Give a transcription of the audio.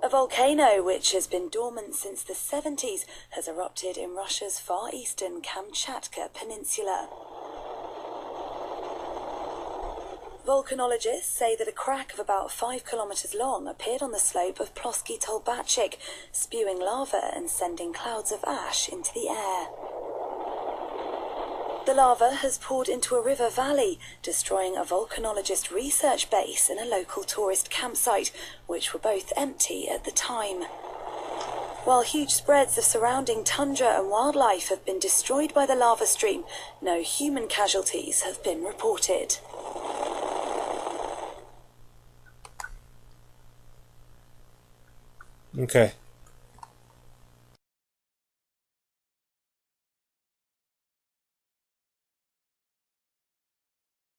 A volcano, which has been dormant since the 70s, has erupted in Russia's far eastern Kamchatka peninsula. Volcanologists say that a crack of about 5 kilometers long appeared on the slope of Plosky Tolbachik, spewing lava and sending clouds of ash into the air. The lava has poured into a river valley, destroying a volcanologist research base and a local tourist campsite, which were both empty at the time. While huge spreads of surrounding tundra and wildlife have been destroyed by the lava stream, no human casualties have been reported. Okay.